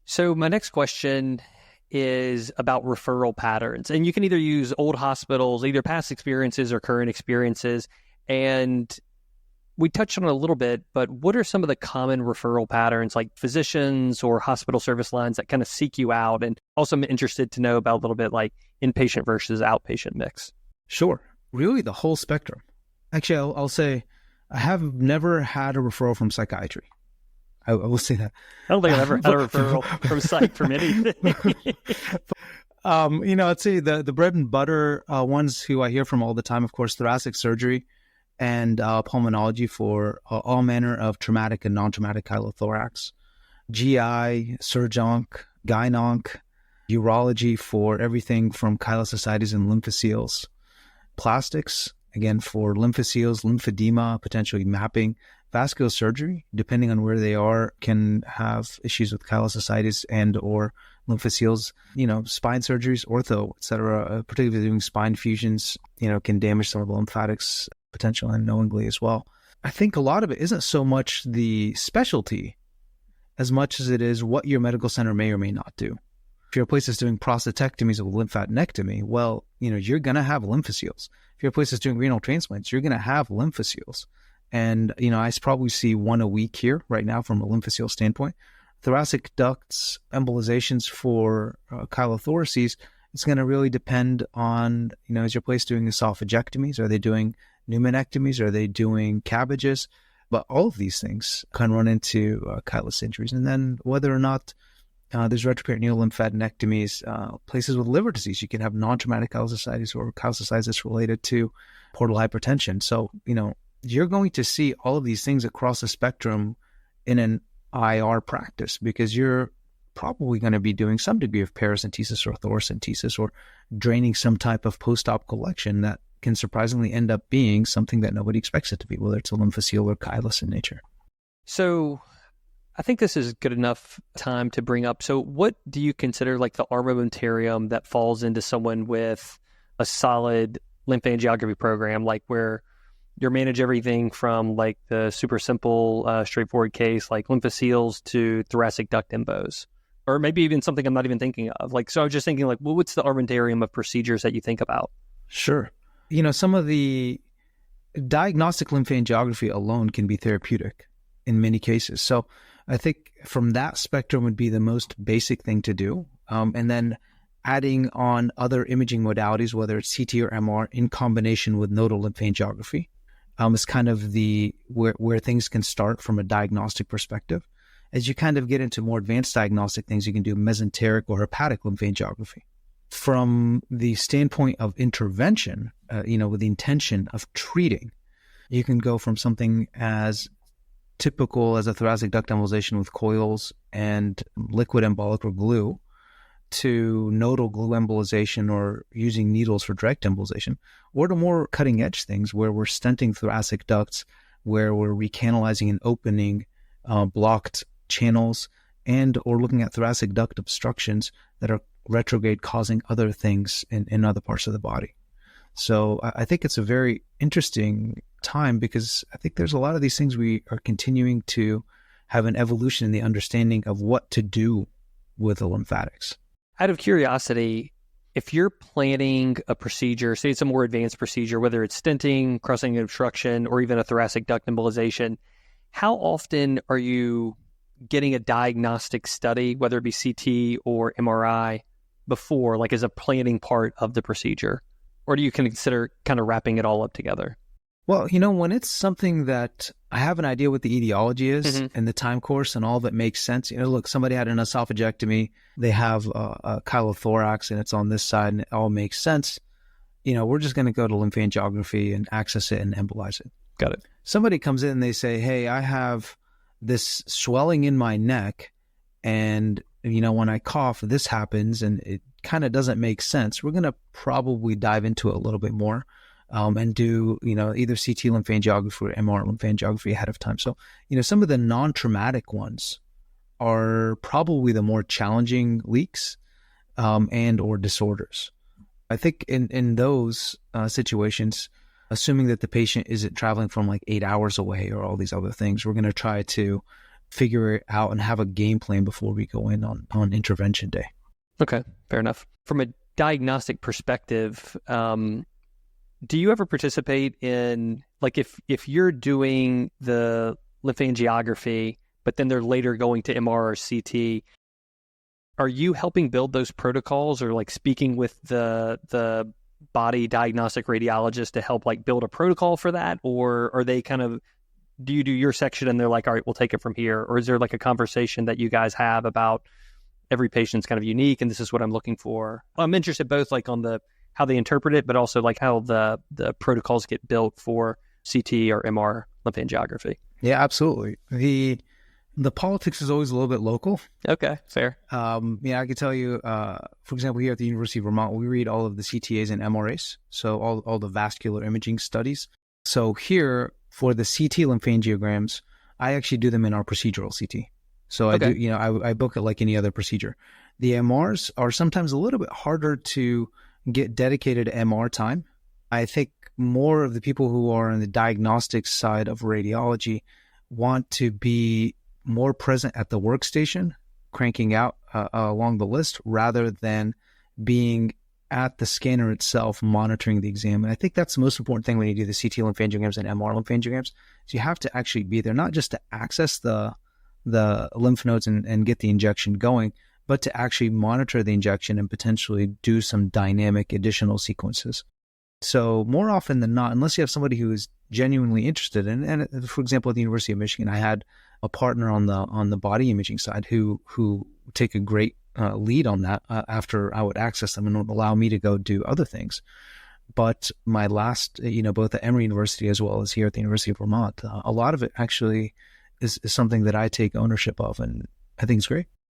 So my next question is about referral patterns. And you can either use old hospitals, either past experiences or current experiences. And we touched on it a little bit, but what are some of the common referral patterns, like physicians or hospital service lines that kind of seek you out? And also I'm interested to know about a little bit like inpatient versus outpatient mix. Sure. Really the whole spectrum. Actually, I'll say I have never had a referral from psychiatry. I will say that. I don't think I've ever had a referral from psych from anything. I'd say the bread and butter ones who I hear from all the time, of course, thoracic surgery and pulmonology for all manner of traumatic and non-traumatic chylothorax, GI, surg-onc, gyn-onc, urology for everything from chylous and lymphoceles, plastics, again, for lymphoceles, lymphedema, potentially mapping, vascular surgery, depending on where they are, can have issues with chylous and or lymphoceles, spine surgeries, ortho, et cetera, particularly doing spine fusions, can damage some of the lymphatics potentially unknowingly as well. I think a lot of it isn't so much the specialty as much as it is what your medical center may or may not do. If your place is doing prostatectomies or lymphadenectomy, well, you're going to have lymphoceles. If your place is doing renal transplants, you're going to have lymphoceles. And, I probably see one a week here right now from a lymphocele standpoint. Thoracic ducts, embolizations for chylothoraces, it's going to really depend on, is your place doing esophagectomies? Are they doing pneumonectomies? Are they doing cabbages? But all of these things can run into chylous injuries. And then whether or not there's retroperitoneal lymphadenectomies, places with liver disease, you can have non-traumatic chylositis or chylositis that's related to portal hypertension. So, you're going to see all of these things across the spectrum in an IR practice because you're probably going to be doing some degree of paracentesis or thoracentesis or draining some type of post-op collection that can surprisingly end up being something that nobody expects it to be, whether it's a lymphocele or chylous in nature. So I think this is good enough time to bring up. So what do you consider like the armamentarium that falls into someone with a solid lymphangiography program, like where you manage everything from like the super simple, straightforward case, like lymphoceles to thoracic duct embos, or maybe even something I'm not even thinking of. So I was just thinking like, well, what's the armamentarium of procedures that you think about? Sure. Some of the diagnostic lymphangiography alone can be therapeutic in many cases. So I think from that spectrum would be the most basic thing to do. And then adding on other imaging modalities, whether it's CT or MR in combination with nodal lymphangiography, is kind of where things can start from a diagnostic perspective. As you kind of get into more advanced diagnostic things, you can do mesenteric or hepatic lymphangiography. From the standpoint of intervention, with the intention of treating, you can go from something as typical as a thoracic duct embolization with coils and liquid embolic or glue to nodal glue embolization or using needles for direct embolization, or to more cutting edge things where we're stenting thoracic ducts, where we're recanalizing and opening blocked channels, and or looking at thoracic duct obstructions that are retrograde causing other things in other parts of the body. So I think it's a very interesting time because I think there's a lot of these things we are continuing to have an evolution in the understanding of what to do with the lymphatics. Out of curiosity, if you're planning a procedure, say it's a more advanced procedure, whether it's stenting, crossing obstruction, or even a thoracic duct embolization, how often are you getting a diagnostic study, whether it be CT or MRI, before, like as a planning part of the procedure? Or do you consider kind of wrapping it all up together? Well, when it's something that I have an idea what the etiology is and the time course and all of it makes sense. Look, somebody had an esophagectomy, they have a chylothorax and it's on this side and it all makes sense. We're just going to go to lymphangiography and access it and embolize it. Got it. Somebody comes in and they say, hey, I have this swelling in my neck and, when I cough, this happens and it kind of doesn't make sense. We're going to probably dive into it a little bit more. And do, either CT lymphangiography or MR lymphangiography ahead of time. So, some of the non-traumatic ones are probably the more challenging leaks and or disorders. I think in those situations, assuming that the patient isn't traveling from like 8 hours away or all these other things, we're going to try to figure it out and have a game plan before we go in on intervention day. Okay, fair enough. From a diagnostic perspective, do you ever participate in, like, if you're doing the lymphangiography, but then they're later going to MR or CT, are you helping build those protocols, or like speaking with the body diagnostic radiologist to help like build a protocol for that? Or are they kind of, do you do your section and they're like, all right, we'll take it from here? Or is there like a conversation that you guys have about every patient's kind of unique and this is what I'm looking for? I'm interested both like on the how they interpret it, but also like how the protocols get built for CT or MR lymphangiography. Yeah, absolutely. The politics is always a little bit local. Okay, fair. Yeah, I can tell you, for example, here at the University of Vermont, we read all of the CTAs and MRAs, so all the vascular imaging studies. So here, for the CT lymphangiograms, I actually do them in our procedural CT. So I do, I book it like any other procedure. The MRs are sometimes a little bit harder to get dedicated MR time. I think more of the people who are on the diagnostic side of radiology want to be more present at the workstation, cranking out along the list, rather than being at the scanner itself, monitoring the exam. And I think that's the most important thing when you do the CT lymphangiograms and MR lymphangiograms, is you have to actually be there, not just to access the lymph nodes and get the injection going, but to actually monitor the injection and potentially do some dynamic additional sequences. So more often than not, unless you have somebody who is genuinely interested in, and for example, at the University of Michigan, I had a partner on the body imaging side who take a great lead on that after I would access them and would allow me to go do other things. But my last, both at Emory University as well as here at the University of Vermont, a lot of it actually is something that I take ownership of, and I think it's great.